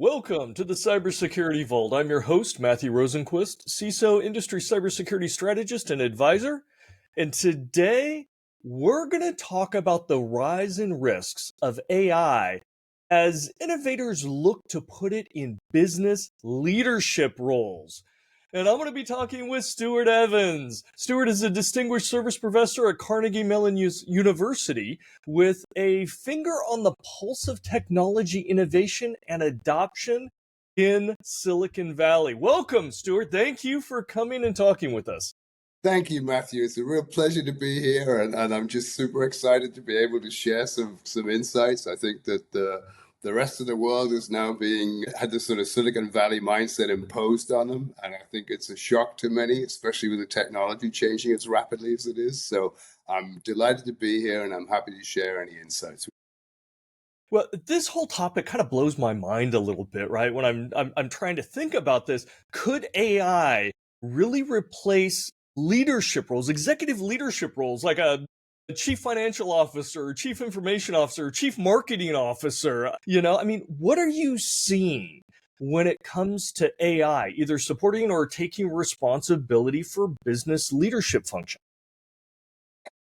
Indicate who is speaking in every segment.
Speaker 1: Welcome to the Cybersecurity Vault. I'm your host, Matthew Rosenquist, CISO industry cybersecurity strategist and advisor. And today we're going to talk about the rise and risks of AI as innovators look to put it in business leadership roles. And I'm going to be talking with Stuart Evans. Stuart is a distinguished service professor at Carnegie Mellon University with a finger on the pulse of technology innovation and adoption in Silicon Valley. Welcome, Stuart. Thank you for coming and talking with us.
Speaker 2: Thank you, Matthew. It's a real pleasure to be here, and I'm just super excited to be able to share some insights. I think that the rest of the world is now had this sort of Silicon Valley mindset imposed on them, and I think it's a shock to many, especially with the technology changing as rapidly as it is. So I'm delighted to be here, and I'm happy to share any insights.
Speaker 1: Well, this whole topic kind of blows my mind a little bit, right? When I'm trying to think about this, could AI really replace leadership roles, executive leadership roles, like a chief financial officer, chief information officer, chief marketing officer? What are you seeing when it comes to AI, either supporting or taking responsibility for business leadership function?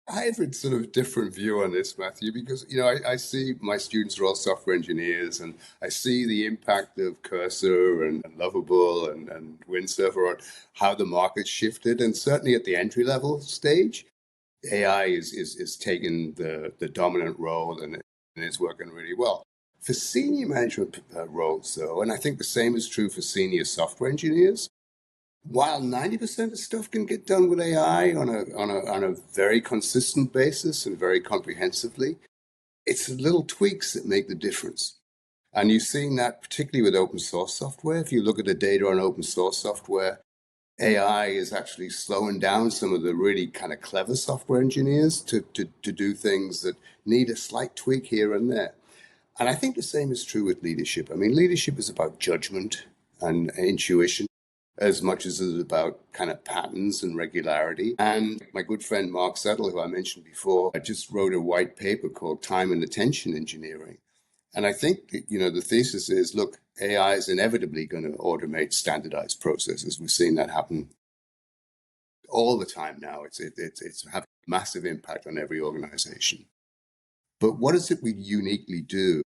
Speaker 2: I have a sort of different view on this, Matthew, because I see my students are all software engineers, and I see the impact of Cursor and Lovable and Windsurfer on how the market shifted, and certainly at the entry level stage, AI is taking the dominant role and it's working really well. For senior management roles, though, and I think the same is true for senior software engineers. While 90% of stuff can get done with AI on a very consistent basis and very comprehensively, it's the little tweaks that make the difference. And you're seeing that particularly with open source software. If you look at the data on open source software, AI is actually slowing down some of the really kind of clever software engineers to do things that need a slight tweak here and there. And I think the same is true with leadership. I mean, leadership is about judgment and intuition as much as it's about kind of patterns and regularity. And my good friend Mark Settle, who I mentioned before, just wrote a white paper called Time and Attention Engineering. And I think that, the thesis is, look, AI is inevitably going to automate standardized processes. We've seen that happen all the time now. It's having a massive impact on every organization. But what is it we uniquely do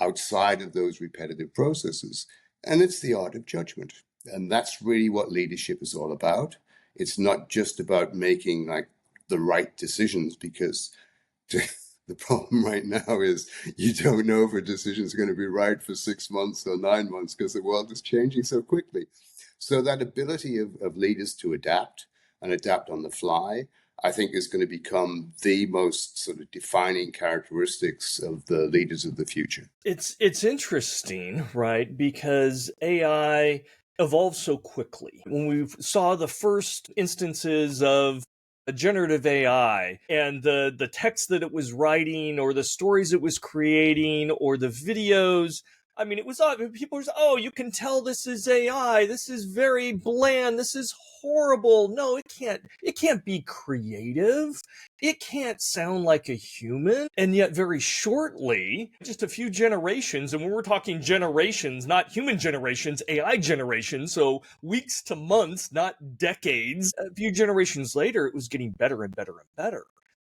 Speaker 2: outside of those repetitive processes? And it's the art of judgment. And that's really what leadership is all about. It's not just about making like the right decisions, because the problem right now is you don't know if a decision is going to be right for 6 months or 9 months because the world is changing so quickly. So that ability of leaders to adapt and adapt on the fly, I think, is going to become the most sort of defining characteristics of the leaders of the future.
Speaker 1: It's interesting, right? Because AI evolved so quickly. When we saw the first instances of generative AI and the text that it was writing or the stories it was creating or the videos, it was people were, oh, you can tell this is AI. This is very bland. This is horrible. No, it can't be creative. It can't sound like a human. And yet very shortly, just a few generations, and when we're talking generations, not human generations, AI generations, so weeks to months, not decades, a few generations later, it was getting better and better and better.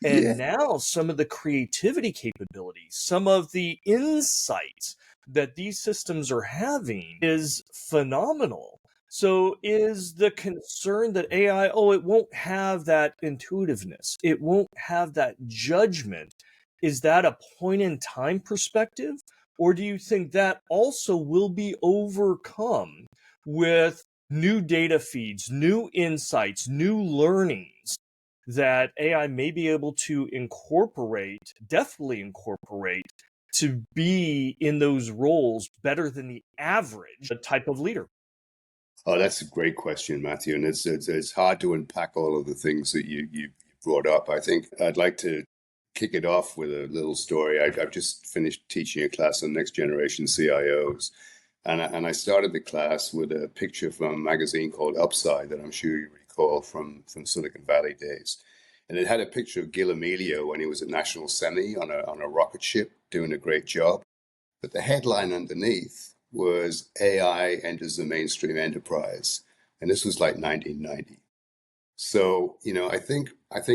Speaker 1: And now some of the creativity capabilities, some of the insights that these systems are having is phenomenal. So is the concern that AI, it won't have that intuitiveness, it won't have that judgment, is that a point in time perspective? Or do you think that also will be overcome with new data feeds, new insights, new learnings that AI may be able to deftly incorporate to be in those roles better than the average type of leader?
Speaker 2: Oh, that's a great question, Matthew. And it's hard to unpack all of the things that you brought up. I think I'd like to kick it off with a little story. I've just finished teaching a class on next generation CIOs. And I started the class with a picture from a magazine called Upside that I'm sure you recall from Silicon Valley days. And it had a picture of Gil Amelio when he was at National Semi on a rocket ship doing a great job. But the headline underneath was AI enters the mainstream enterprise. And this was like 1990. So, I think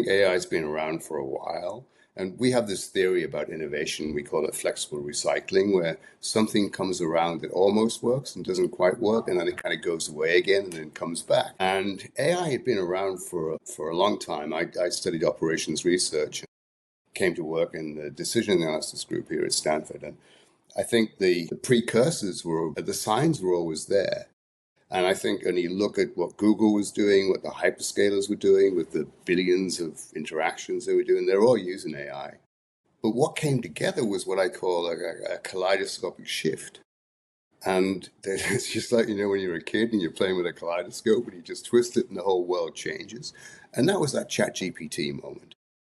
Speaker 2: AI has been around for a while. And we have this theory about innovation. We call it flexible recycling, where something comes around that almost works and doesn't quite work, and then it kind of goes away again and then comes back. And AI had been around for a long time. I studied operations research, came to work in the decision analysis group here at Stanford. And I think the precursors the signs were always there. And I think when you look at what Google was doing, what the hyperscalers were doing with the billions of interactions they were doing, they're all using AI. But what came together was what I call a kaleidoscopic shift. And it's just like, when you're a kid and you're playing with a kaleidoscope and you just twist it and the whole world changes. And that was that ChatGPT moment.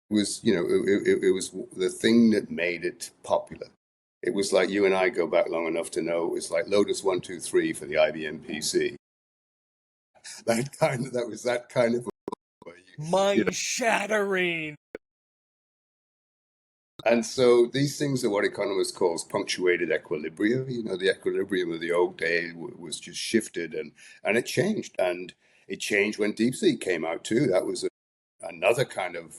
Speaker 2: It was, it was the thing that made it popular. It was like you and I go back long enough to know it was like Lotus 123 for the IBM PC. That was that kind of
Speaker 1: Mind shattering.
Speaker 2: And so these things are what economists calls punctuated equilibria. The equilibrium of the old day was just shifted, and it changed. And it changed when DeepSeek came out too. That was another kind of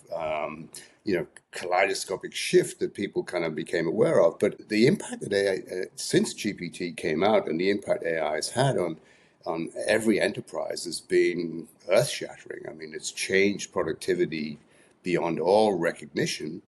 Speaker 2: kaleidoscopic shift that people kind of became aware of. But the impact that AI since GPT came out, and the impact AI has had on every enterprise, has been earth shattering. I mean, it's changed productivity beyond all recognition.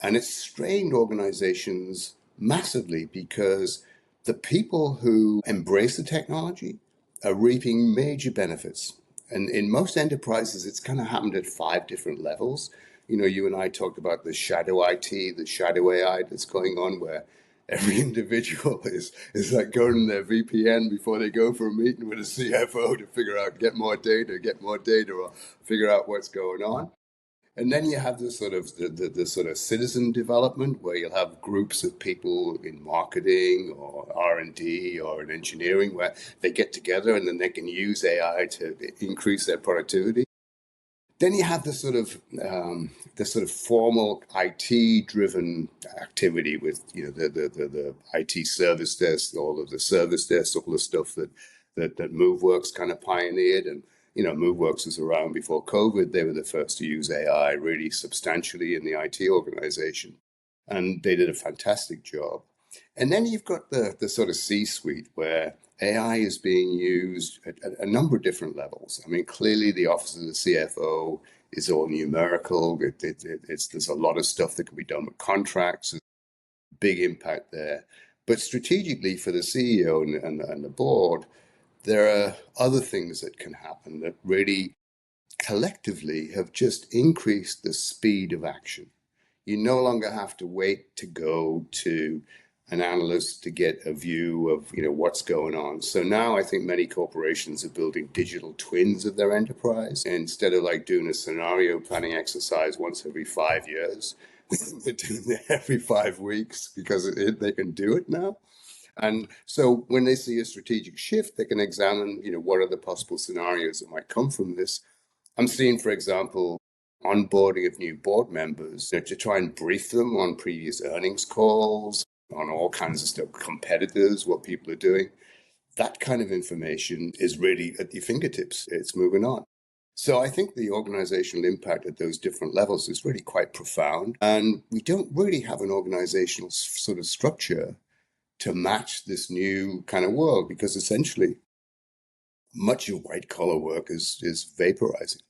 Speaker 2: And it's strained organizations massively because the people who embrace the technology are reaping major benefits. And in most enterprises, it's kind of happened at 5 different levels. You and I talked about the shadow IT, the shadow AI that's going on, where every individual is like going in their VPN before they go for a meeting with a CFO to figure out, get more data, or figure out what's going on. And then you have the sort of the sort of citizen development, where you'll have groups of people in marketing or R&D or in engineering, where they get together and then they can use AI to increase their productivity. Then you have the sort of formal IT driven activity with the IT service desk, all of the service desks, all the stuff that MoveWorks kind of pioneered. And MoveWorks was around before COVID. They were the first to use AI really substantially in the IT organization, and they did a fantastic job. And then you've got the sort of C-suite, where AI is being used at a number of different levels. I mean, clearly the office of the CFO is all numerical. There's a lot of stuff that can be done with contracts. There's a big impact there. But strategically for the CEO and the board, there are other things that can happen that really collectively have just increased the speed of action. You no longer have to wait to go to an analyst to get a view of what's going on. So now I think many corporations are building digital twins of their enterprise. Instead of like doing a scenario planning exercise once every 5 years, they're doing it every 5 weeks because they can do it now. And so when they see a strategic shift, they can examine, what are the possible scenarios that might come from this. I'm seeing, for example, onboarding of new board members, to try and brief them on previous earnings calls, on all kinds of stuff, competitors, what people are doing. That kind of information is really at your fingertips. It's moving on. So I think the organizational impact at those different levels is really quite profound. And we don't really have an organizational sort of structure to match this new kind of world, because essentially much of white collar work is vaporizing.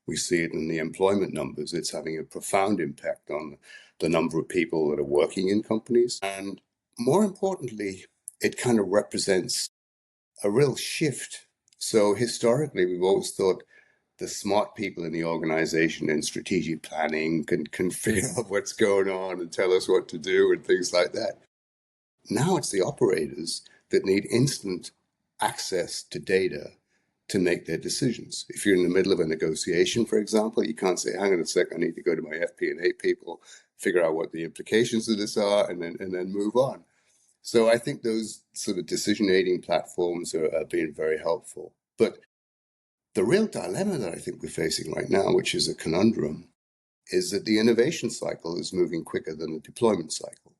Speaker 2: We see it in the employment numbers. It's having a profound impact on the number of people that are working in companies. And more importantly, it kind of represents a real shift. So historically, we've always thought the smart people in the organization in strategic planning can figure out what's going on and tell us what to do and things like that. Now it's the operators that need instant access to data to make their decisions. If you're in the middle of a negotiation, for example, you can't say, hang on a sec, I need to go to my FP&A people, figure out what the implications of this are, and then move on. So I think those sort of decision-aiding platforms are being very helpful. But the real dilemma that I think we're facing right now, which is a conundrum, is that the innovation cycle is moving quicker than the deployment cycle.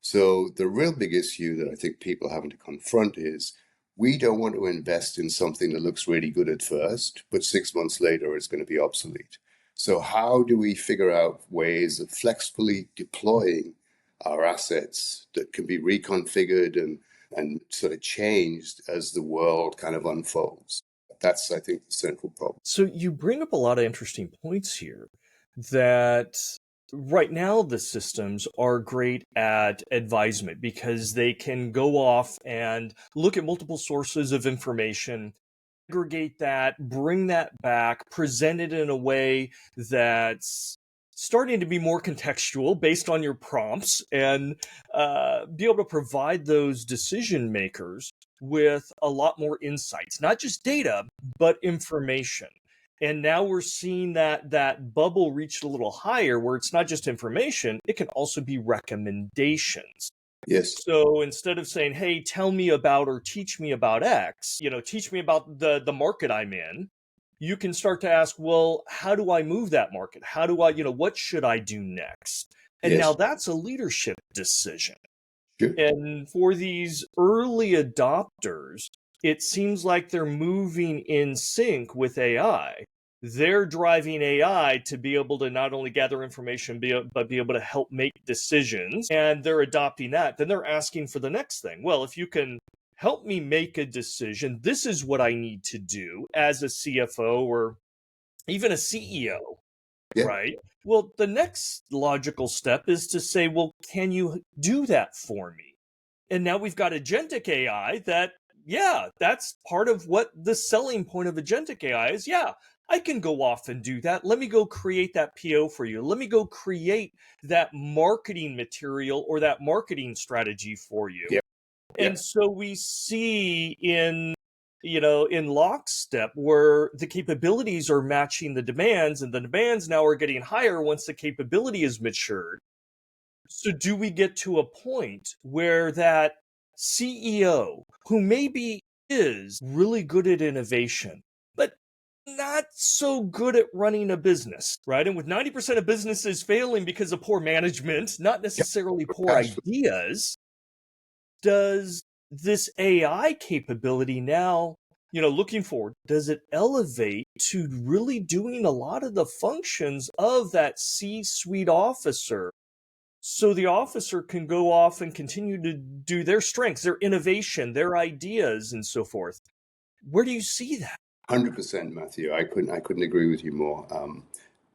Speaker 2: So the real big issue that I think people are having to confront is we don't want to invest in something that looks really good at first, but 6 months later it's going to be obsolete. So how do we figure out ways of flexibly deploying our assets that can be reconfigured and sort of changed as the world kind of unfolds? That's, I think, the central problem.
Speaker 1: So you bring up a lot of interesting points here that right now the systems are great at advisement because they can go off and look at multiple sources of information, aggregate that, bring that back, present it in a way that's starting to be more contextual based on your prompts, and be able to provide those decision makers with a lot more insights, not just data, but information. And now we're seeing that bubble reach a little higher where it's not just information, it can also be recommendations.
Speaker 2: Yes,
Speaker 1: So instead of saying, "Hey, tell me about or teach me about X," teach me about the market I'm in, you can start to ask, "Well, how do I move that market? How do I, what should I do next?" And now
Speaker 2: yes,
Speaker 1: that's a leadership decision.
Speaker 2: sure.
Speaker 1: And for these early adopters, it seems like they're moving in sync with AI. They're driving AI to be able to not only gather information, but be able to help make decisions. And they're adopting that. Then they're asking for the next thing. Well, if you can help me make a decision, this is what I need to do as a CFO or even a CEO,
Speaker 2: Yeah,
Speaker 1: right? Well, the next logical step is to say, well, can you do that for me? And now we've got agentic AI that, yeah, that's part of what the selling point of agentic AI is. Yeah, I can go off and do that. Let me go create that PO for you. Let me go create that marketing material or that marketing strategy for you.
Speaker 2: yeah, yeah,
Speaker 1: And so we see in lockstep where the capabilities are matching the demands, and the demands now are getting higher once the capability is matured. So do we get to a point where that CEO, who maybe is really good at innovation, but not so good at running a business, right? And with 90% of businesses failing because of poor management, not
Speaker 2: yeah.
Speaker 1: necessarily poor
Speaker 2: Cash flow.
Speaker 1: ideas, does this AI capability now, looking forward, does it elevate to really doing a lot of the functions of that C-suite officer? So the officer can go off and continue to do their strengths, their innovation, their ideas, and so forth. Where do you see that?
Speaker 2: 100%, Matthew. I couldn't agree with you more.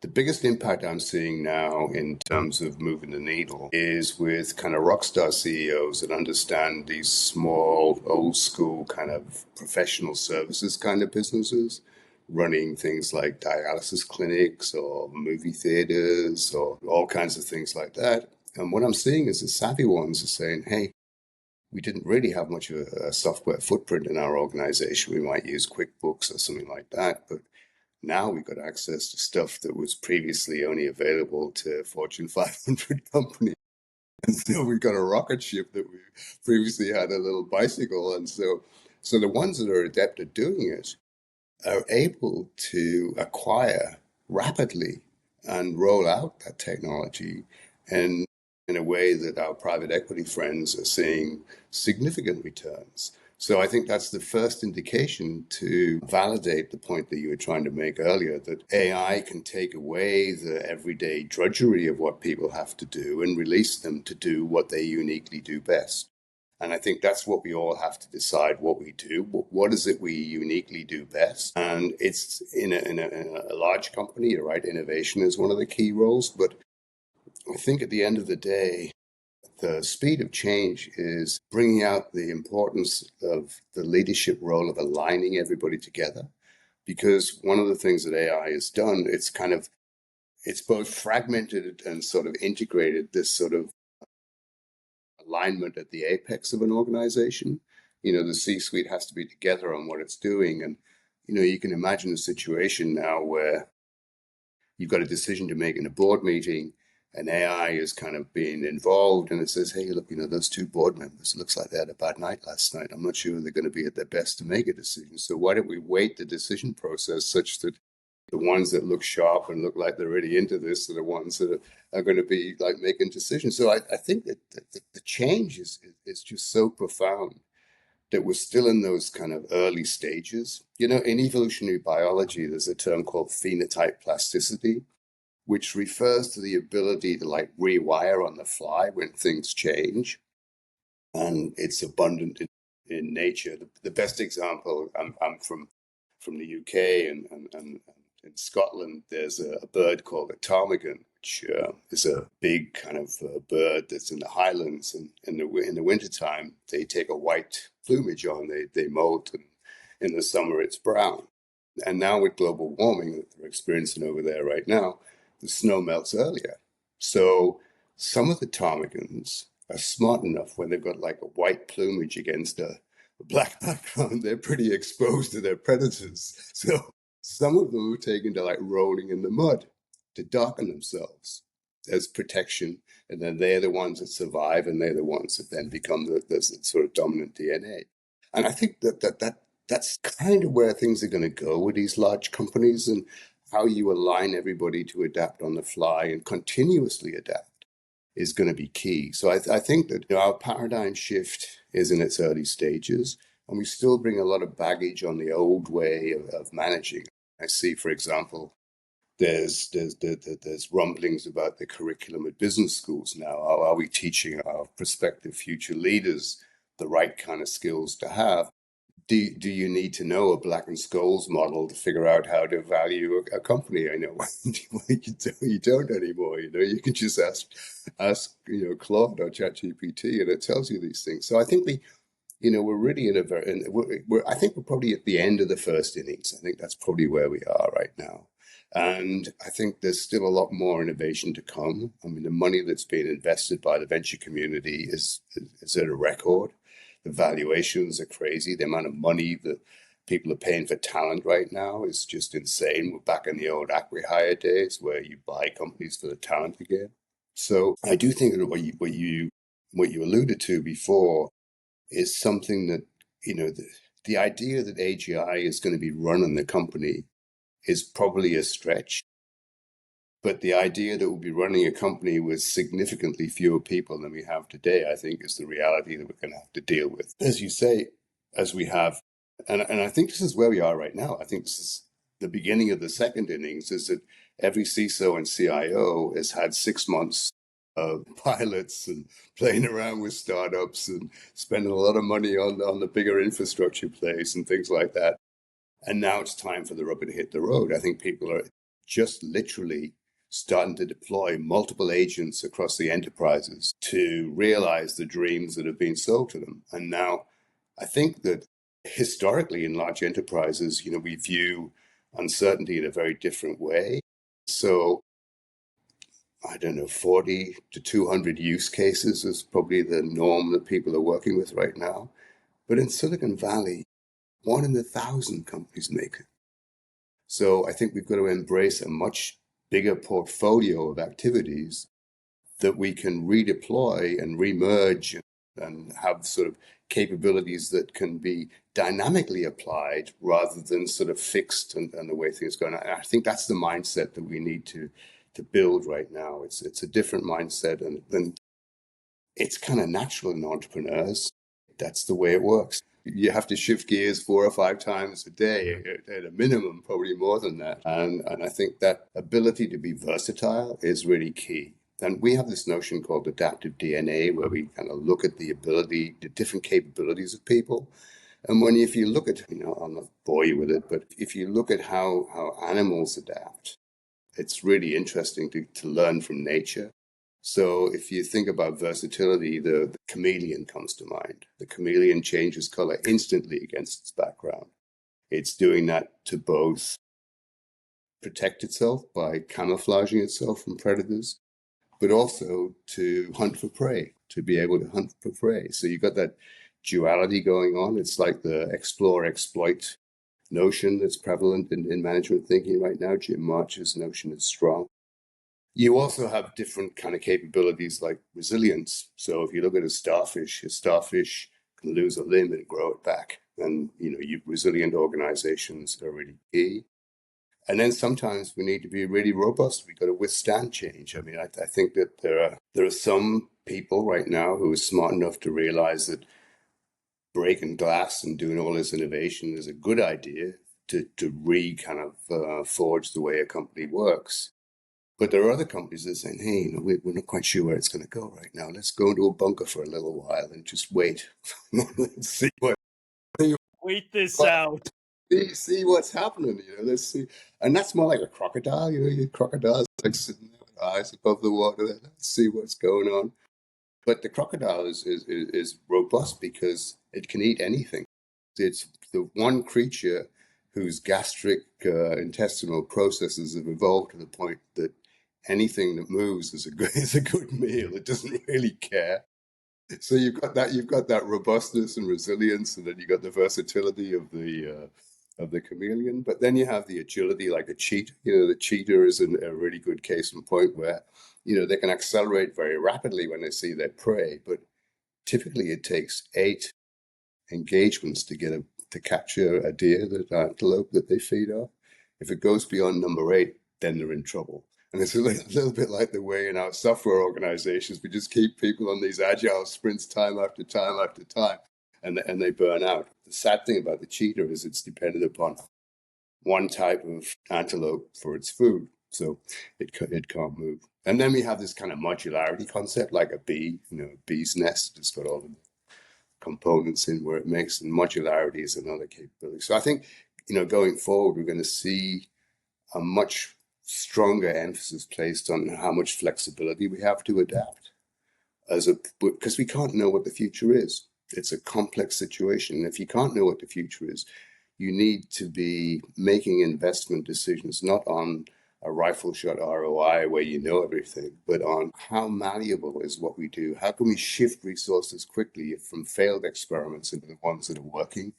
Speaker 2: The biggest impact I'm seeing now in terms of moving the needle is with kind of rock star CEOs that understand these small, old school kind of professional services kind of businesses, running things like dialysis clinics or movie theaters or all kinds of things like that. And what I'm seeing is the savvy ones are saying, hey, we didn't really have much of a software footprint in our organization. We might use QuickBooks or something like that, but now we've got access to stuff that was previously only available to Fortune 500 companies. And so we've got a rocket ship that we previously had a little bicycle. And so the ones that are adept at doing it are able to acquire rapidly and roll out that technology and in a way that our private equity friends are seeing significant returns. So I think that's the first indication to validate the point that you were trying to make earlier, that AI can take away the everyday drudgery of what people have to do and release them to do what they uniquely do best. And I think that's what we all have to decide what we do. What is it we uniquely do best? And it's in a large company, you're right, innovation is one of the key roles. But I think at the end of the day, the speed of change is bringing out the importance of the leadership role of aligning everybody together. Because one of the things that AI has done, it's both fragmented and sort of integrated this sort of alignment at the apex of an organization. The C suite has to be together on what it's doing. And, you can imagine a situation now where you've got a decision to make in a board meeting and AI is kind of being involved and it says, hey, look, those two board members, it looks like they had a bad night last night. I'm not sure they're going to be at their best to make a decision. So why don't we weight the decision process such that The ones that look sharp and look like they're really into this are the ones that are going to be like making decisions. So I think that the change is just so profound that we're still in those kind of early stages. You know, in evolutionary biology, there's a term called phenotype plasticity, which refers to the ability to like rewire on the fly when things change. And it's abundant in nature. The best example, I'm from the UK, and in Scotland, there's a bird called a ptarmigan, which is a big kind of bird that's in the highlands. And in the wintertime, they take a white plumage on, they molt, and in the summer it's brown. And now with global warming that they're experiencing over there right now, the snow melts earlier. So some of the ptarmigans are smart enough when they've got like a white plumage against a black background, they're pretty exposed to their predators. So some of them are taken to like rolling in the mud to darken themselves as protection. And then they're the ones that survive, and they're the ones that then become the sort of dominant DNA. And I think that's kind of where things are going to go with these large companies, and how you align everybody to adapt on the fly and continuously adapt is going to be key. So I think that our paradigm shift is in its early stages, and we still bring a lot of baggage on the old way of managing. I see, for example, there's rumblings about the curriculum at business schools now. Are we teaching our prospective future leaders the right kind of skills to have? Do you need to know a Black and Scholes model to figure out how to value a company? I know you don't anymore. You know, you can just ask Claude or ChatGPT, and it tells you these things. So I think we're really in a very, I think we're probably at the end of the first innings. I think that's probably where we are right now. And I think there's still a lot more innovation to come. I mean, the money that's being invested by the venture community is at a record. The valuations are crazy. The amount of money that people are paying for talent right now is just insane. We're back in the old acqui-hire days where you buy companies for the talent again. So I do think that what you alluded to before is something that, the idea that AGI is going to be running the company is probably a stretch. But the idea that we'll be running a company with significantly fewer people than we have today, I think, is the reality that we're going to have to deal with. As you say, as we have, and I think this is where we are right now. I think this is the beginning of the second innings, is that every CISO and CIO has had 6 months of pilots and playing around with startups and spending a lot of money on the bigger infrastructure plays and things like that. And now it's time for the rubber to hit the road. I think people are just literally starting to deploy multiple agents across the enterprises to realize the dreams that have been sold to them. And now I think that historically in large enterprises, we view uncertainty in a very different way. So I don't know, 40 to 200 use cases is probably the norm that people are working with right now. But in Silicon Valley, 1 in 1,000 companies make it. So I think we've got to embrace a much bigger portfolio of activities that we can redeploy and remerge and have sort of capabilities that can be dynamically applied rather than sort of fixed and the way things go. And I think that's the mindset that we need to build right now. It's a different mindset, and it's kind of natural in entrepreneurs. That's the way it works. You have to shift gears 4 or 5 times a day at a minimum, probably more than that. And I think that ability to be versatile is really key. And we have this notion called adaptive DNA, where we kind of look at the different capabilities of people. And if you look at, I'll not bore you with it, but if you look at how animals adapt, it's really interesting to learn from nature. So if you think about versatility, the chameleon comes to mind. The chameleon changes color instantly against its background. It's doing that to both protect itself by camouflaging itself from predators, but also to hunt for prey, to be able to hunt for prey. So you've got that duality going on. It's like the explore, exploit notion that's prevalent in management thinking right now. Jim March's notion is strong. You also have different kind of capabilities like resilience. So if you look at a starfish can lose a limb and grow it back. And, resilient organizations are really key. And then sometimes we need to be really robust. We've got to withstand change. I mean, I think that there are some people right now who are smart enough to realize that breaking glass and doing all this innovation is a good idea to kind of forge the way a company works. But there are other companies that are saying, hey, we're not quite sure where it's going to go right now. Let's go into a bunker for a little while and just wait and see
Speaker 1: Wait this out.
Speaker 2: see what's happening. Let's see. And that's more like a crocodile. Your crocodile's like sitting there with eyes above the water. Let's see what's going on. But the crocodile is robust because it can eat anything. It's the one creature whose gastric intestinal processes have evolved to the point that anything that moves is is a good meal. It doesn't really care. So you've got that robustness and resilience, and then you got the versatility of the chameleon. But then you have the agility, like a cheetah. The cheetah is a really good case in point where they can accelerate very rapidly when they see their prey, but typically it takes 8 engagements to capture a deer, that antelope that they feed off. If it goes beyond number 8, then they're in trouble. And it's a little bit like the way in our software organizations, we just keep people on these agile sprints time after time after time, and they burn out. The sad thing about the cheetah is it's dependent upon one type of antelope for its food, so it can't move. And then we have this kind of modularity concept, like a bee, a bee's nest. It's got all the components in where it makes, and modularity is another capability. So I think, going forward, we're going to see a much stronger emphasis placed on how much flexibility we have to adapt, because we can't know what the future is. It's a complex situation. And if you can't know what the future is, you need to be making investment decisions not on a rifle shot ROI where you know everything, but on how malleable is what we do. How can we shift resources quickly from failed experiments into the ones that are working?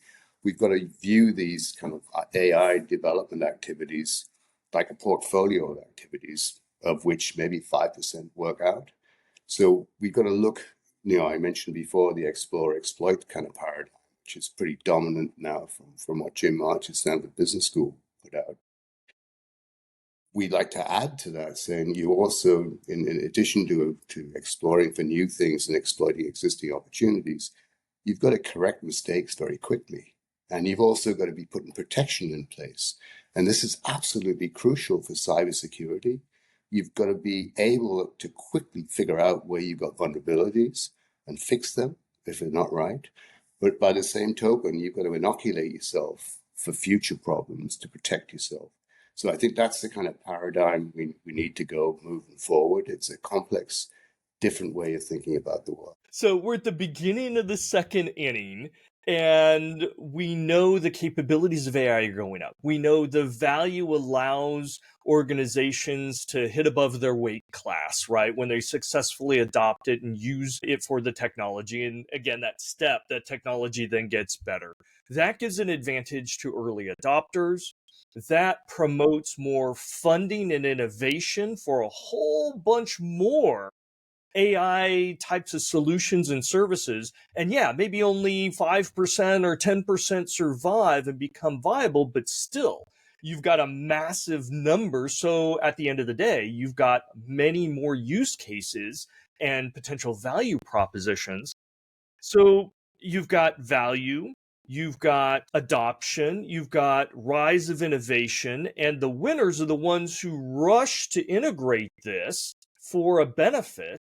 Speaker 2: We've got to view these kind of AI development activities like a portfolio of activities, of which maybe 5% work out. So we've got to look, I mentioned before the explore exploit kind of paradigm, which is pretty dominant now from what Jim March at Stanford Business School put out. We'd like to add to that, saying you also, in addition to exploring for new things and exploiting existing opportunities, you've got to correct mistakes very quickly. And you've also got to be putting protection in place. And this is absolutely crucial for cybersecurity. You've got to be able to quickly figure out where you've got vulnerabilities and fix them if they're not right. But by the same token, you've got to inoculate yourself for future problems to protect yourself. So I think that's the kind of paradigm we need to go moving forward. It's a complex, different way of thinking about the world.
Speaker 1: So we're at the beginning of the second inning, and we know the capabilities of AI are going up. We know the value allows organizations to hit above their weight class, right? When they successfully adopt it and use it for the technology. And again, that technology then gets better. That gives an advantage to early adopters. That promotes more funding and innovation for a whole bunch more AI types of solutions and services. And yeah, maybe only 5% or 10% survive and become viable, but still, you've got a massive number. So at the end of the day, you've got many more use cases and potential value propositions. So you've got value, you've got adoption, you've got rise of innovation, and the winners are the ones who rush to integrate this for a benefit.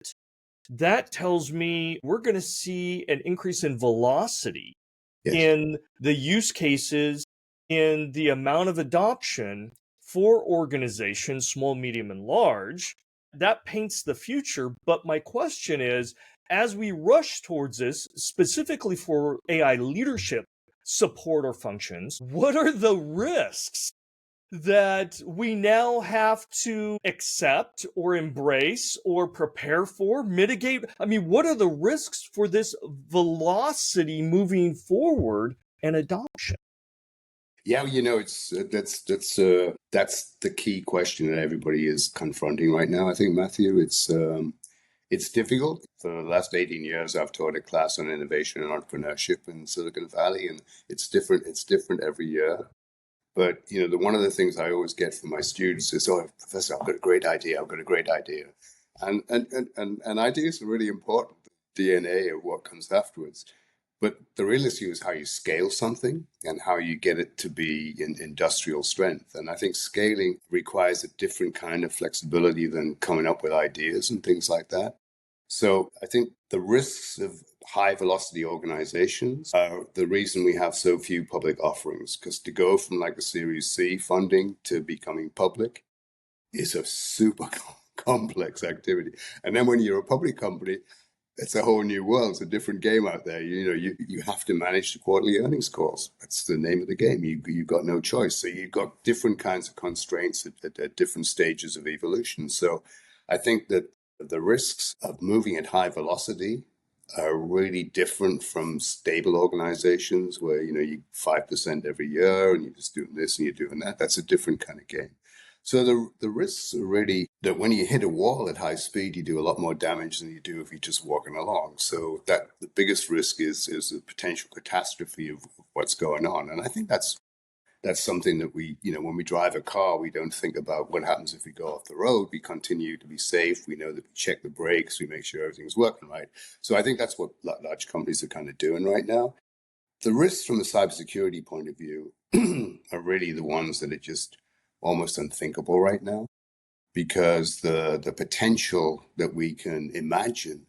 Speaker 1: That tells me we're going to see an increase in velocity
Speaker 2: Yes.
Speaker 1: in the use cases, in the amount of adoption for organizations, small, medium, and large. That paints the future. But my question is, as we rush towards this, specifically for AI leadership support or functions, what are the risks that we now have to accept or embrace or prepare for, mitigate? I mean, what are the risks for this velocity moving forward and adoption?
Speaker 2: Yeah, it's that's the key question that everybody is confronting right now. I think, Matthew, it's difficult. For the last 18 years, I've taught a class on innovation and entrepreneurship in Silicon Valley, and it's different. It's different every year. But one of the things I always get from my students is, "Oh, Professor, I've got a great idea. I've got a great idea," and ideas are really important. The DNA of what comes afterwards. But the real issue is how you scale something and how you get it to be in industrial strength. And I think scaling requires a different kind of flexibility than coming up with ideas and things like that. So I think the risks of high velocity organizations are the reason we have so few public offerings, because to go from like a Series C funding to becoming public is a super complex activity. And then when you're a public company, it's a whole new world. It's a different game out there. You have to manage the quarterly earnings calls. That's the name of the game. You've got no choice. So you've got different kinds of constraints at different stages of evolution. So I think that the risks of moving at high velocity are really different from stable organizations where, you 5% every year and you're just doing this and you're doing that. That's a different kind of game. So the risks are really that when you hit a wall at high speed, you do a lot more damage than you do if you're just walking along. So that the biggest risk is the potential catastrophe of what's going on. And I think that's something that we, when we drive a car, we don't think about what happens if we go off the road. We continue to be safe. We know that we check the brakes. We make sure everything's working right. So I think that's what large companies are kind of doing right now. The risks from a cybersecurity point of view are really the ones that are just almost unthinkable right now, because the potential that we can imagine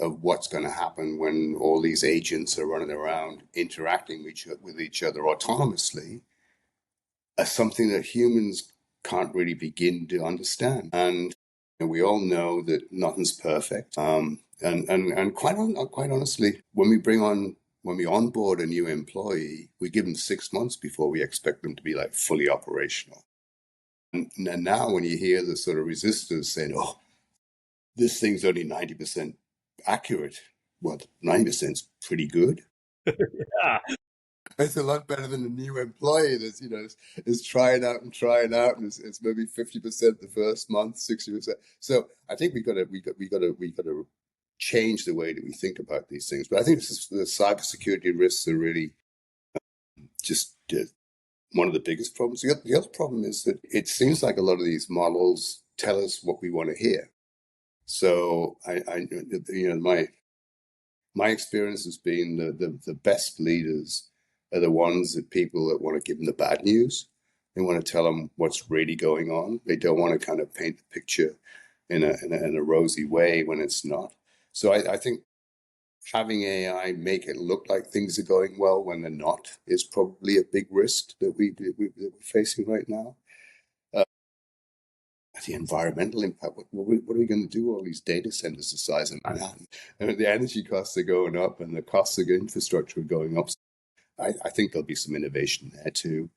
Speaker 2: of what's going to happen when all these agents are running around interacting with each other autonomously are something that humans can't really begin to understand. And we all know that nothing's perfect. And quite honestly, when we onboard a new employee, we give them 6 months before we expect them to be like fully operational. And now when you hear the sort of resistors saying, "Oh, this thing's only 90% accurate," well, 90% is pretty good.
Speaker 1: Yeah.
Speaker 2: It's a lot better than a new employee that's is trying out and trying out, and it's maybe 50% the first month, 60%. So I think we got to change the way that we think about these things. But I think the cybersecurity risks are really just one of the biggest problems. The other problem is that it seems like a lot of these models tell us what we want to hear. So my experience has been the best leaders are the ones that people that want to give them the bad news. They want to tell them what's really going on. They don't want to kind of paint the picture in a rosy way when it's not. So I think having AI make it look like things are going well when they're not is probably a big risk that we're facing right now. The environmental impact. What are we going to do with all these data centers the size of Manhattan? And the energy costs are going up and the costs of infrastructure are going up. I think there'll be some innovation there too.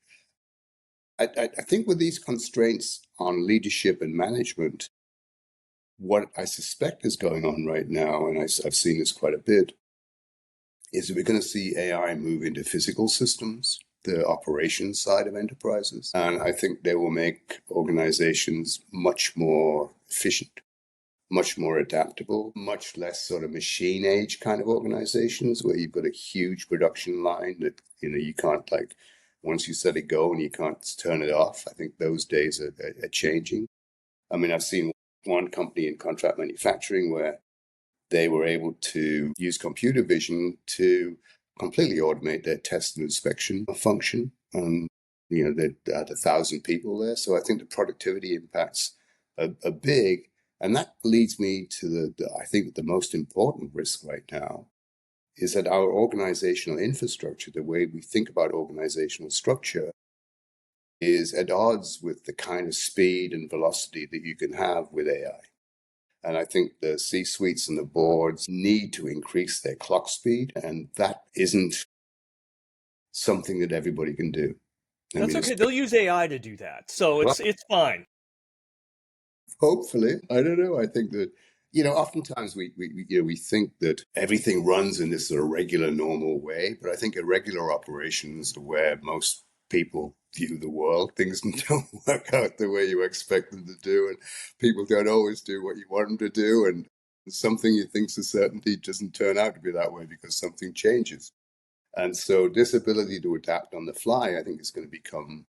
Speaker 2: I think with these constraints on leadership and management, what I suspect is going on right now, and I've seen this quite a bit, is that we're going to see AI move into physical systems, the operations side of enterprises. And I think they will make organizations much more efficient, much more adaptable, much less sort of machine age kind of organizations where you've got a huge production line that, you can't once you set it going, you can't turn it off. I think those days are changing. I mean, I've seen one company in contract manufacturing where they were able to use computer vision to completely automate their test and inspection function. They had 1,000 people there. So I think the productivity impacts are big. And that leads me to I think the most important risk right now is that our organizational infrastructure, the way we think about organizational structure, is at odds with the kind of speed and velocity that you can have with AI. And I think the C-suites and the boards need to increase their clock speed, and that isn't something that everybody can do.
Speaker 1: That's okay. They'll use AI to do that. So it's fine.
Speaker 2: Hopefully. I don't know. I think that, oftentimes we think that everything runs in this sort of regular, normal way, but I think irregular operations are where most people view the world. Things don't work out the way you expect them to do, and people don't always do what you want them to do, and something you think's a certainty doesn't turn out to be that way because something changes. And so this ability to adapt on the fly, I think, is going to become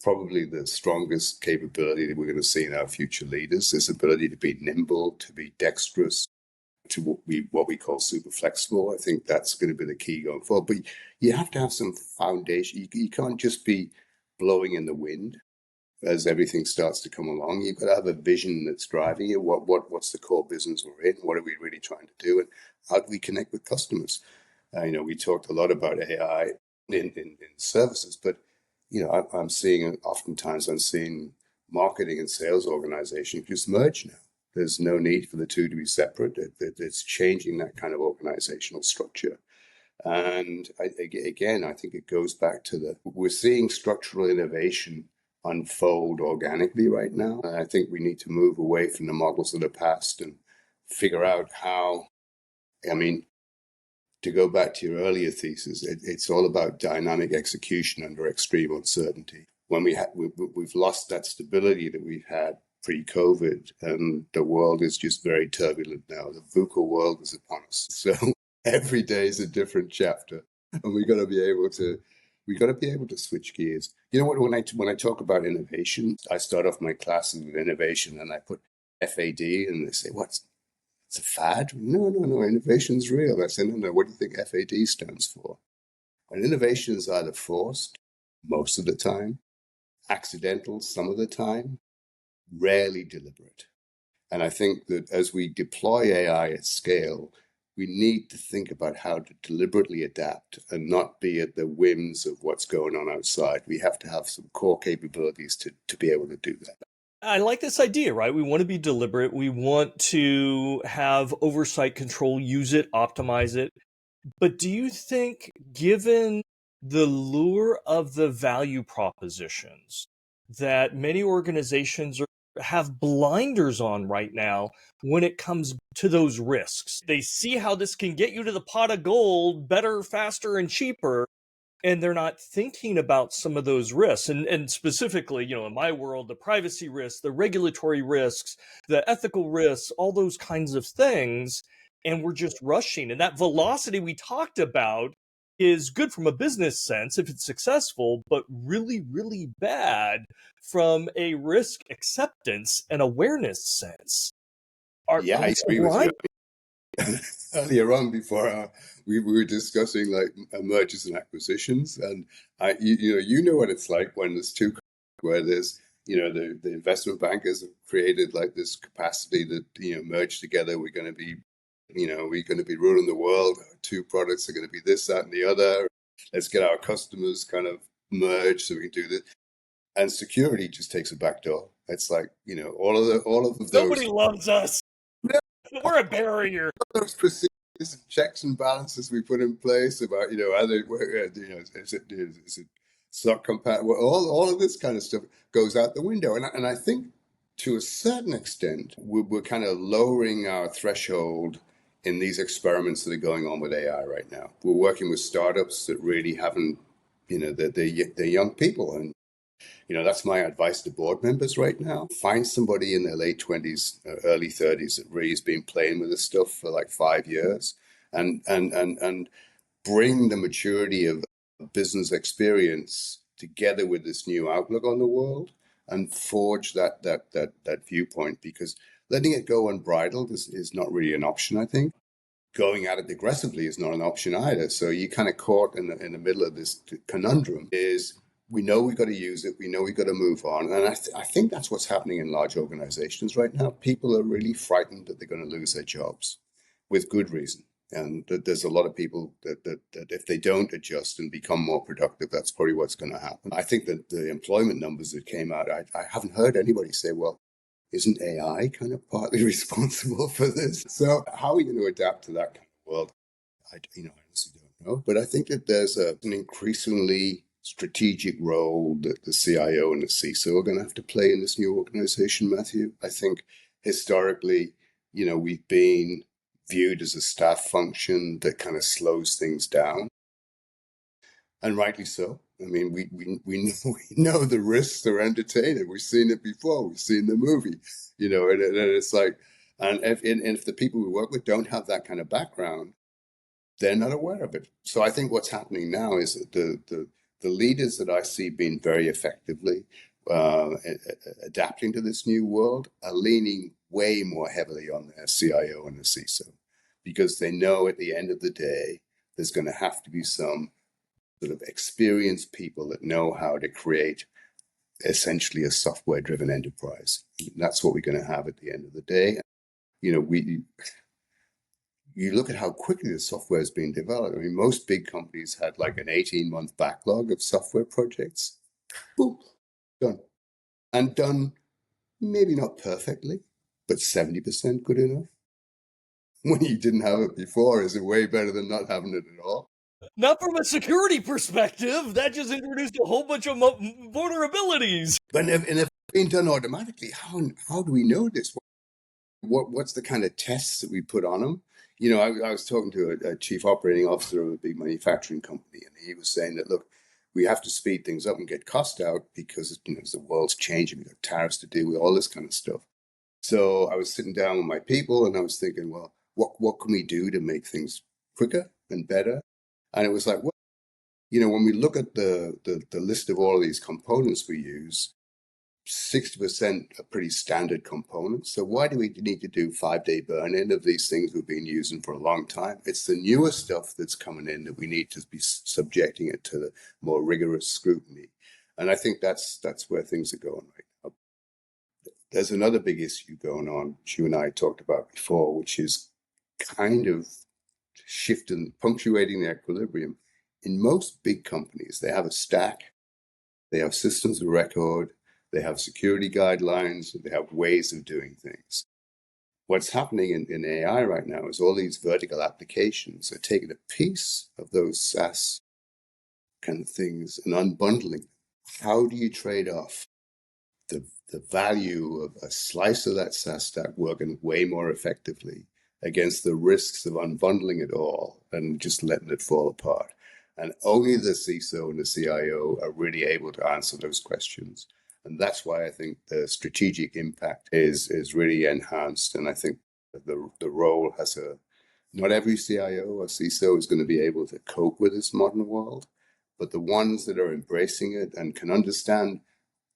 Speaker 2: probably the strongest capability that we're going to see in our future leaders, this ability to be nimble, to be dexterous, to what we call super flexible. I think that's going to be the key going forward. But you have to have some foundation. You can't just be blowing in the wind as everything starts to come along. You've got to have a vision that's driving it. What's the core business we're in? What are we really trying to do? And how do we connect with customers? We talked a lot about AI in services, but oftentimes I'm seeing marketing and sales organizations just merge now. There's no need for the two to be separate. It's changing that kind of organizational structure. And again, I think it goes back to we're seeing structural innovation unfold organically right now. And I think we need to move away from the models of the past and figure out how, I mean, to go back to your earlier thesis, it's all about dynamic execution under extreme uncertainty. When we've lost that stability that we've had pre-COVID, and the world is just very turbulent now. The VUCA world is upon us. So every day is a different chapter, and we got to be able to switch gears. You know what? When I talk about innovation, I start off my classes with innovation, and I put FAD, and they say, "What's it's a fad?" No, no, no. Innovation's real. I say, no, no. What do you think FAD stands for? And innovation is either forced, most of the time, accidental, some of the time, rarely deliberate. And I think that as we deploy AI at scale, we need to think about how to deliberately adapt and not be at the whims of what's going on outside. We have to have some core capabilities to be able to do that.
Speaker 1: I like this idea, right? We want to be deliberate. We want to have oversight control, use it, optimize it. But do you think, given the lure of the value propositions, that many organizations have blinders on right now when it comes to those risks? They see how this can get you to the pot of gold better, faster, and cheaper, and they're not thinking about some of those risks. And specifically, in my world, the privacy risks, the regulatory risks, the ethical risks, all those kinds of things. And we're just rushing. And that velocity we talked about is good from a business sense if it's successful, but really, really bad from a risk acceptance and awareness sense.
Speaker 2: Yeah,
Speaker 1: Are
Speaker 2: I
Speaker 1: we so
Speaker 2: agree with you.
Speaker 1: blind?
Speaker 2: Earlier on, before we were discussing like mergers and acquisitions, and you know what it's like when there's two, where there's the investment bankers have created like this capacity that merge together. We're going to be ruling the world. Our two products are going to be this, that, and the other. Let's get our customers kind of merged so we can do this. And security just takes a back door. It's like all of those.
Speaker 1: Nobody loves us. We're a barrier.
Speaker 2: Those procedures and checks and balances we put in place about are they is it SOC compatible? All of this kind of stuff goes out the window, and I think to a certain extent we're kind of lowering our threshold in these experiments that are going on with AI right now. We're working with startups that really haven't, they're young people, and that's my advice to board members right now. Find somebody in their late 20s, early 30s that really has been playing with this stuff for like 5 years, and bring the maturity of business experience together with this new outlook on the world and forge that viewpoint, because letting it go unbridled is not really an option, I think. Going at it aggressively is not an option either. So you kind of caught in the middle of this conundrum is we know we've got to use it. We know we've got to move on. And I think that's what's happening in large organizations right now. People are really frightened that they're going to lose their jobs with good reason. And there's a lot of people that if they don't adjust and become more productive, that's probably what's going to happen. I think that the employment numbers that came out, I haven't heard anybody say, well, isn't AI kind of partly responsible for this? So how are we going to adapt to that kind of world? I honestly don't know. But I think that there's an increasingly strategic role that the CIO and the CISO are going to have to play in this new organization, Matthew. I think historically, we've been viewed as a staff function that kind of slows things down. And rightly so. I mean, we know the risks are entertaining. We've seen it before. We've seen the movie, and it's like, and if the people we work with don't have that kind of background, they're not aware of it. So I think what's happening now is that The leaders that I see being very effectively adapting to this new world are leaning way more heavily on their CIO and the CISO, because they know at the end of the day, there's going to have to be some sort of experienced people that know how to create essentially a software-driven enterprise. And that's what we're going to have at the end of the day. You know, you look at how quickly the software is being developed. I mean, most big companies had like an 18-month backlog of software projects. Boom, done. And done maybe not perfectly, but 70% good enough. When you didn't have it before, is it way better than not having it at all?
Speaker 1: Not from a security perspective. That just introduced a whole bunch of vulnerabilities.
Speaker 2: But if it's being done automatically, how do we know this? What's the kind of tests that we put on them? You know, I was talking to a chief operating officer of a big manufacturing company, and he was saying that, look, we have to speed things up and get cost out because, you know, as the world's changing, we've got tariffs to deal with, all this kind of stuff. So I was sitting down with my people and I was thinking, well, what can we do to make things quicker and better? And it was like, well, you know, when we look at the list of all of these components we use, 60% are pretty standard components. So why do we need to do 5-day burn-in of these things we've been using for a long time? It's the newer stuff that's coming in that we need to be subjecting it to the more rigorous scrutiny. And I think that's where things are going right now. There's another big issue going on, which you and I talked about before, which is kind of shifting, punctuating the equilibrium. In most big companies, they have a stack, they have systems of record, they have security guidelines, they have ways of doing things. What's happening in AI right now is all these vertical applications are taking a piece of those SaaS kind of things and unbundling. How do you trade off the value of a slice of that SaaS stack working way more effectively against the risks of unbundling it all and just letting it fall apart? And only the CISO and the CIO are really able to answer those questions. And that's why I think the strategic impact is really enhanced. And I think the role has not every CIO or CISO is going to be able to cope with this modern world, but the ones that are embracing it and can understand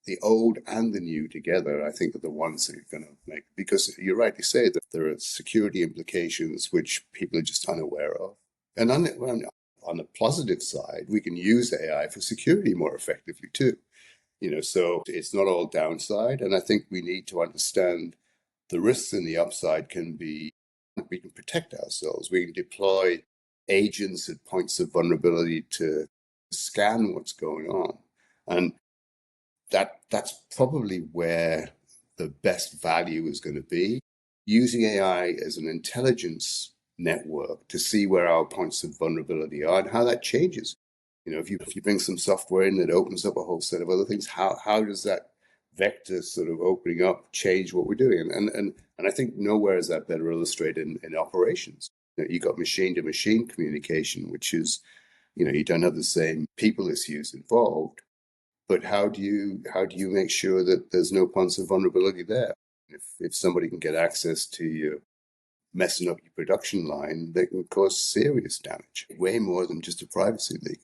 Speaker 2: the old and the new together, I think, are the ones that are going to make, because you rightly say that there are security implications which people are just unaware of. And on the positive side, we can use AI for security more effectively too. You know, so it's not all downside. And I think we need to understand the risks and the upside we can protect ourselves. We can deploy agents at points of vulnerability to scan what's going on. And that's probably where the best value is going to be, using AI as an intelligence network to see where our points of vulnerability are and how that changes. You know, if you bring some software in that opens up a whole set of other things, how does that vector sort of opening up change what we're doing? And I think nowhere is that better illustrated in operations. You know, you got machine to machine communication, which is, you know, you don't have the same people issues involved. But how do you make sure that there's no points of vulnerability there? If somebody can get access to you messing up your production line, they can cause serious damage, way more than just a privacy leak.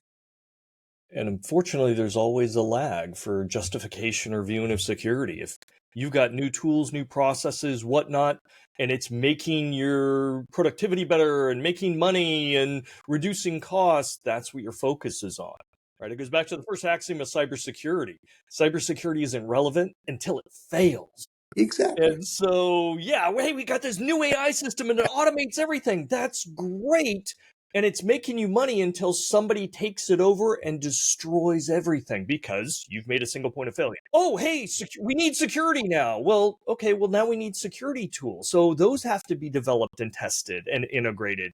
Speaker 1: And unfortunately, there's always a lag for justification or viewing of security. If you've got new tools, new processes, whatnot, and it's making your productivity better and making money and reducing costs, that's what your focus is on. Right? It goes back to the first axiom of cybersecurity. Cybersecurity isn't relevant until it fails.
Speaker 2: Exactly.
Speaker 1: And so, yeah, hey, we got this new AI system and it automates everything. That's great. And it's making you money until somebody takes it over and destroys everything because you've made a single point of failure. Oh, hey, we need security now. Well, okay, well, now we need security tools. So those have to be developed and tested and integrated.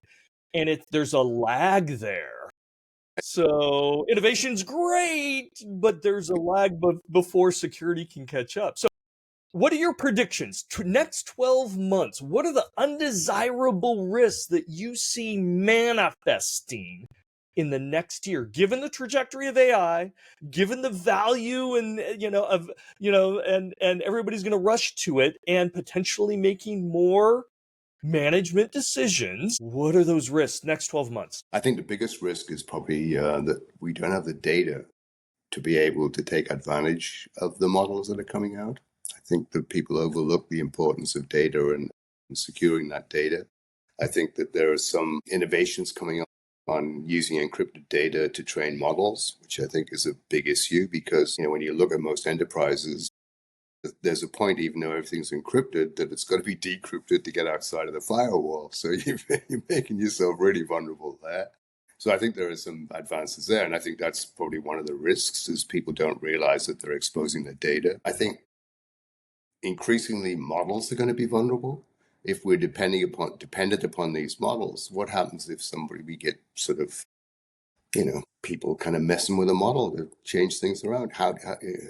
Speaker 1: And there's a lag there. So innovation's great, but there's a lag before security can catch up. So what are your predictions? Next 12 months, what are the undesirable risks that you see manifesting in the next year, given the trajectory of AI, given the value and and everybody's going to rush to it and potentially making more management decisions? What are those risks next 12 months?
Speaker 2: I think the biggest risk is probably that we don't have the data to be able to take advantage of the models that are coming out. I think that people overlook the importance of data and securing that data. I think that there are some innovations coming up on using encrypted data to train models, which I think is a big issue because, when you look at most enterprises, there's a point, even though everything's encrypted, that it's got to be decrypted to get outside of the firewall. So you're making yourself really vulnerable there. So I think there are some advances there. And I think that's probably one of the risks is people don't realize that they're exposing their data. I think increasingly models are going to be vulnerable. If we're dependent upon these models, what happens if we get sort of people kind of messing with a model to change things around?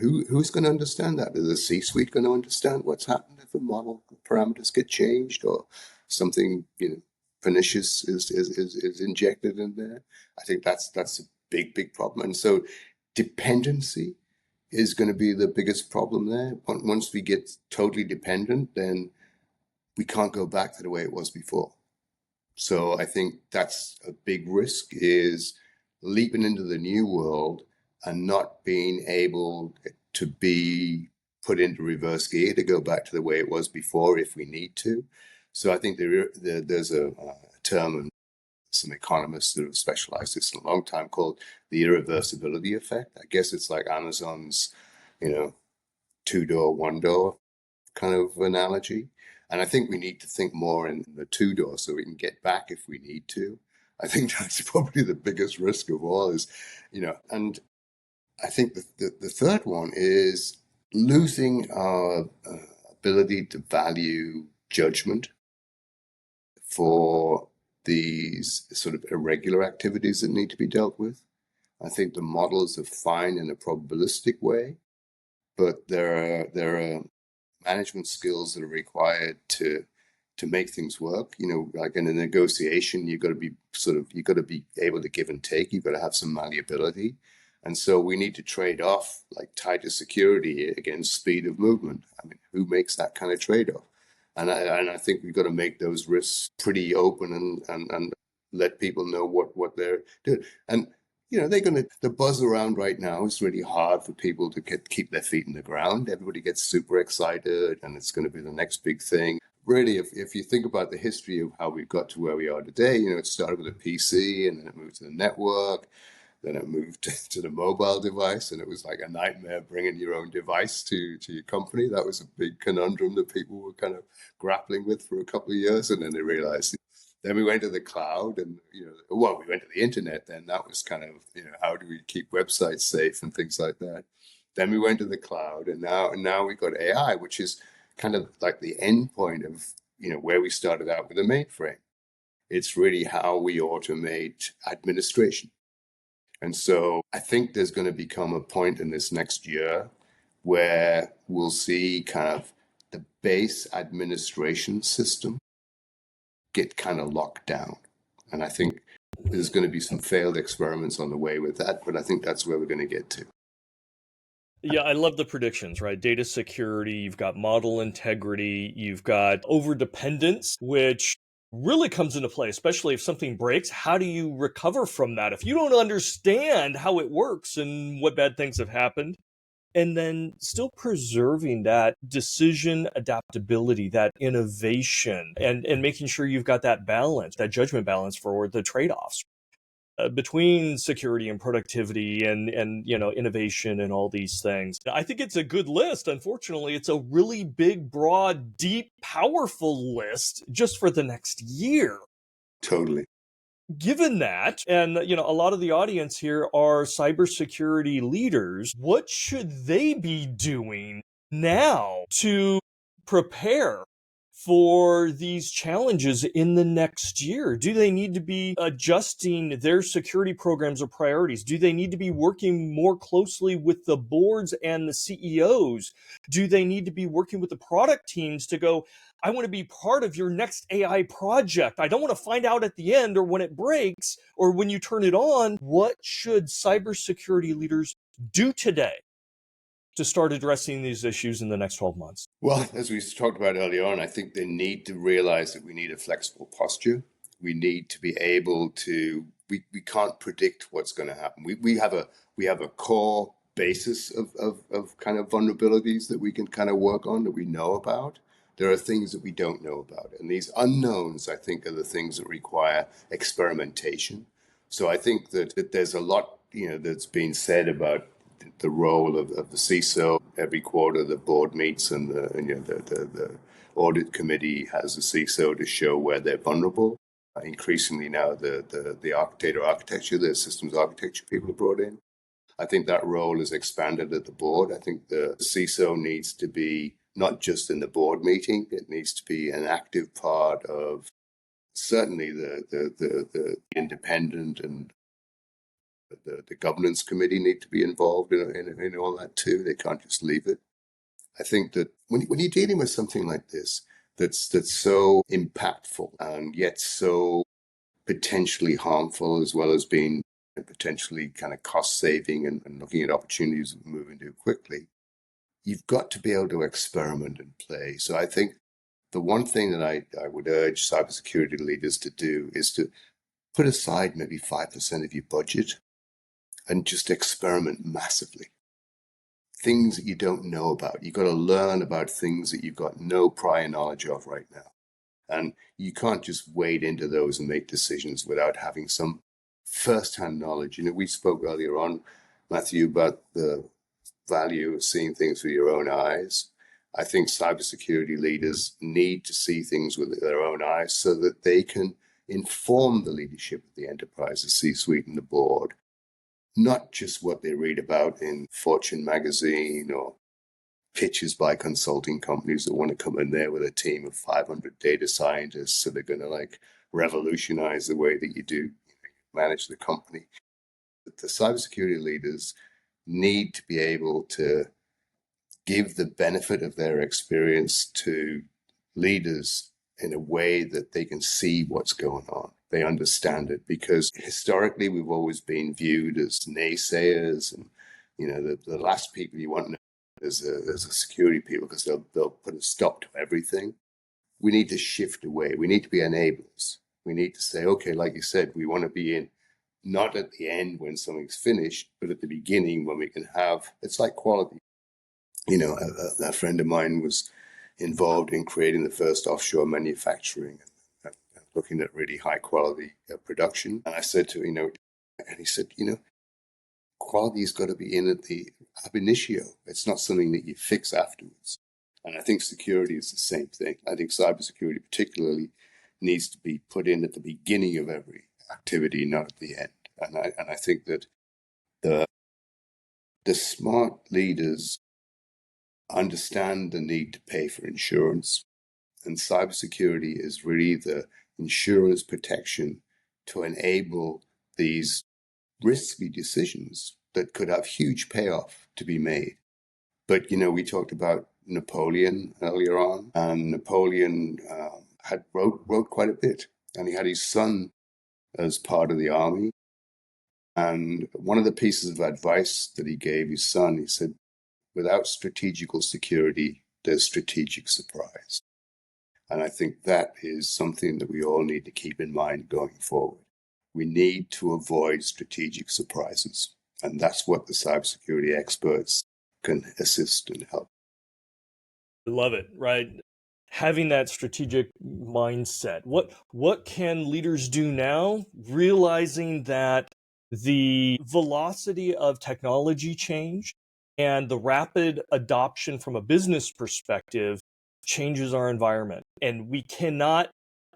Speaker 2: Who's going to understand that? Is the C-suite going to understand what's happened if a model parameters get changed or something pernicious is injected in there? I think that's a big problem. And so dependency is going to be the biggest problem there. Once we get totally dependent, then we can't go back to the way it was before. So I think that's a big risk, is leaping into the new world and not being able to be put into reverse gear to go back to the way it was before if we need to. So I think there's a term, and some economists that have specialized this in a long time, called the irreversibility effect. I guess it's like Amazon's, two-door, one-door kind of analogy. And I think we need to think more in the two-door so we can get back if we need to. I think that's probably the biggest risk of all is, and I think the third one is losing our ability to value judgment for these sort of irregular activities that need to be dealt with. I think the models are fine in a probabilistic way, but there are management skills that are required to make things work. Like in a negotiation, you've got to be able to give and take. You've got to have some malleability. And so we need to trade off like tighter security against speed of movement. I mean, who makes that kind of trade-off? And I think we've got to make those risks pretty open and let people know what they're doing. And the buzz around right now is really hard for people to keep their feet in the ground. Everybody gets super excited and it's going to be the next big thing. Really, if you think about the history of how we got to where we are today, it started with a PC and then it moved to the network. Then it moved to the mobile device, and it was like a nightmare bringing your own device to your company. That was a big conundrum that people were kind of grappling with for a couple of years, and then they realized. Then we went to the cloud, and we went to the internet. Then that was kind of how do we keep websites safe and things like that. Then we went to the cloud, and now we got AI, which is kind of like the end point of where we started out with the mainframe. It's really how we automate administration. And so I think there's going to become a point in this next year where we'll see kind of the base administration system get kind of locked down. And I think there's going to be some failed experiments on the way with that, but I think that's where we're going to get to.
Speaker 1: Yeah, I love the predictions, right? Data security, you've got model integrity, you've got overdependence, which really comes into play, especially if something breaks. How do you recover from that? If you don't understand how it works and what bad things have happened, and then still preserving that decision adaptability, that innovation, and making sure you've got that balance, that judgment balance for the trade-offs between security and productivity and innovation and all these things. I think it's a good list. Unfortunately, it's a really big, broad, deep, powerful list just for the next year.
Speaker 2: Totally.
Speaker 1: Given that, and a lot of the audience here are cybersecurity leaders, what should they be doing now to prepare for these challenges in the next year? Do they need to be adjusting their security programs or priorities? Do they need to be working more closely with the boards and the CEOs? Do they need to be working with the product teams to go, I want to be part of your next AI project. I don't want to find out at the end or when it breaks or when you turn it on. What should cybersecurity leaders do today to start addressing these issues in the next 12 months?
Speaker 2: Well, as we talked about earlier on, I think they need to realize that we need a flexible posture. We need to be able to, we can't predict what's going to happen. We have a core basis of kind of vulnerabilities that we can kind of work on, that we know about. There are things that we don't know about. And these unknowns, I think, are the things that require experimentation. So I think that there's a lot, that's been said about the role of the CISO. Every quarter, the board meets, and the audit committee has the CISO to show where they're vulnerable. Increasingly now, the data architecture, the systems architecture people are brought in. I think that role is expanded at the board. I think the CISO needs to be not just in the board meeting; it needs to be an active part of certainly the independent, and the governance committee need to be involved in all that too. They can't just leave it. I think that when you're dealing with something like this, that's so impactful and yet so potentially harmful, as well as being potentially kind of cost saving, and looking at opportunities of moving too quickly, you've got to be able to experiment and play. So I think the one thing that I would urge cybersecurity leaders to do is to put aside maybe 5% of your budget and just experiment massively. Things that you don't know about. You've got to learn about things that you've got no prior knowledge of right now. And you can't just wade into those and make decisions without having some first-hand knowledge. We spoke earlier on, Matthew, about the value of seeing things with your own eyes. I think cybersecurity leaders need to see things with their own eyes so that they can inform the leadership of the enterprise, the C-suite and the board, not just what they read about in Fortune magazine or pitches by consulting companies that want to come in there with a team of 500 data scientists, so they're going to like revolutionize the way that you manage the company. But the cybersecurity leaders need to be able to give the benefit of their experience to leaders in a way that they can see what's going on. They understand it, because historically we've always been viewed as naysayers, and the last people you want to know as a security people, because they'll put a stop to everything. We need to shift away. We need to be enablers. We need to say, okay, like you said, we want to be in not at the end when something's finished, but at the beginning when we can have. It's like quality. A friend of mine was involved in creating the first offshore manufacturing, and looking at really high quality production. And I said to and he said, quality's got to be in at the ab initio. It's not something that you fix afterwards. And I think security is the same thing. I think cybersecurity particularly needs to be put in at the beginning of every activity, not at the end. And I think that the smart leaders understand the need to pay for insurance. And cybersecurity is really the insurance protection to enable these risky decisions that could have huge payoff to be made. But, we talked about Napoleon earlier on, and Napoleon had wrote quite a bit, and he had his son as part of the army. And one of the pieces of advice that he gave his son, he said, without strategical security, there's strategic surprise. And I think that is something that we all need to keep in mind going forward. We need to avoid strategic surprises. And that's what the cybersecurity experts can assist and help.
Speaker 1: Love it, right? Having that strategic mindset. What can leaders do now? Realizing that the velocity of technology change and the rapid adoption from a business perspective changes our environment. And we cannot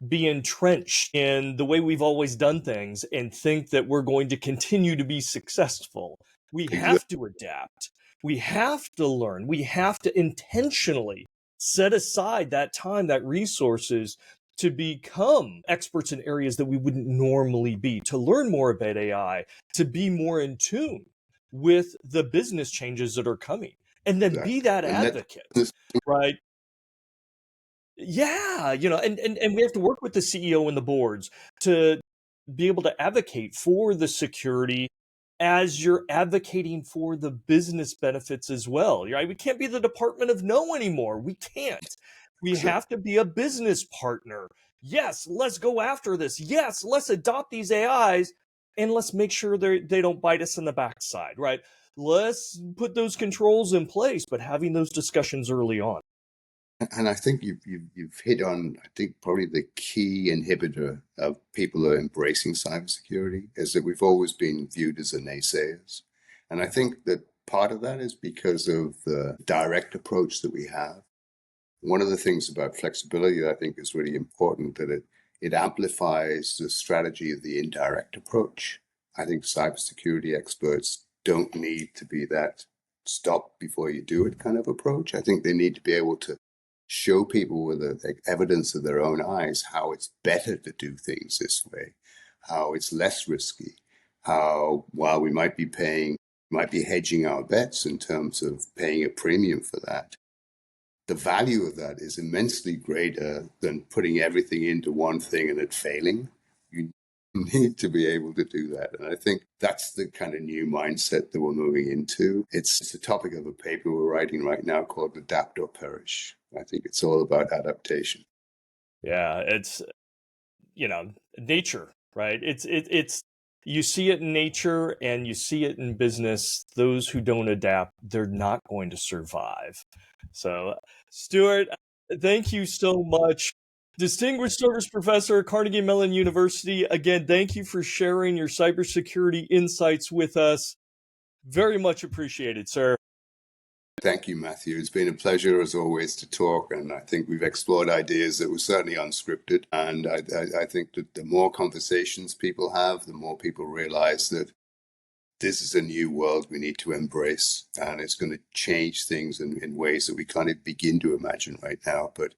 Speaker 1: be entrenched in the way we've always done things and think that we're going to continue to be successful. We have to adapt. We have to learn. We have to intentionally set aside that time, that resources to become experts in areas that we wouldn't normally be, to learn more about AI, to be more in tune with the business changes that are coming, and then be that advocate, right? Yeah, and we have to work with the CEO and the boards to be able to advocate for the security as you're advocating for the business benefits as well. Right? We can't be the Department of No anymore. We can't. We have to be a business partner. Yes, let's go after this. Yes, let's adopt these AIs, and let's make sure they don't bite us in the backside, right? let's put those controls in place, but having those discussions early on.
Speaker 2: And I think you've hit on, I think, probably the key inhibitor of people who are embracing cybersecurity is that we've always been viewed as the naysayers. And I think that part of that is because of the direct approach that we have. One of the things about flexibility that I think is really important, that it amplifies the strategy of the indirect approach. I think cybersecurity experts don't need to be that stop before you do it kind of approach. I think they need to be able to show people with the evidence of their own eyes how it's better to do things this way, how it's less risky, how while we might be hedging our bets in terms of paying a premium for that, the value of that is immensely greater than putting everything into one thing and it failing. You need to be able to do that. And I think that's the kind of new mindset that we're moving into. It's the topic of a paper we're writing right now called Adapt or Perish. I think it's all about adaptation.
Speaker 1: Yeah, it's, nature, right? It's you see it in nature and you see it in business. Those who don't adapt, they're not going to survive. So, Stuart, thank you so much. Distinguished Service Professor at Carnegie Mellon University. Again, thank you for sharing your cybersecurity insights with us. Very much appreciated, sir.
Speaker 2: Thank you, Matthew. It's been a pleasure, as always, to talk. And I think we've explored ideas that were certainly unscripted. And I think that the more conversations people have, the more people realize that this is a new world we need to embrace. And it's going to change things in ways that we can't even begin to imagine right now. But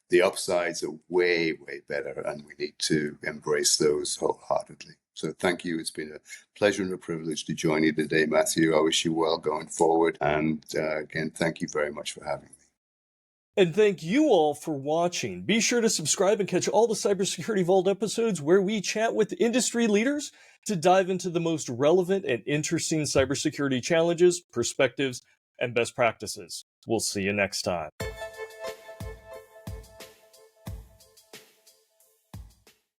Speaker 2: the upsides are way, way better. And we need to embrace those wholeheartedly. So thank you. It's been a pleasure and a privilege to join you today, Matthew. I wish you well going forward. And again, thank you very much for having me.
Speaker 1: And thank you all for watching. Be sure to subscribe and catch all the Cybersecurity Vault episodes where we chat with industry leaders to dive into the most relevant and interesting cybersecurity challenges, perspectives, and best practices. We'll see you next time.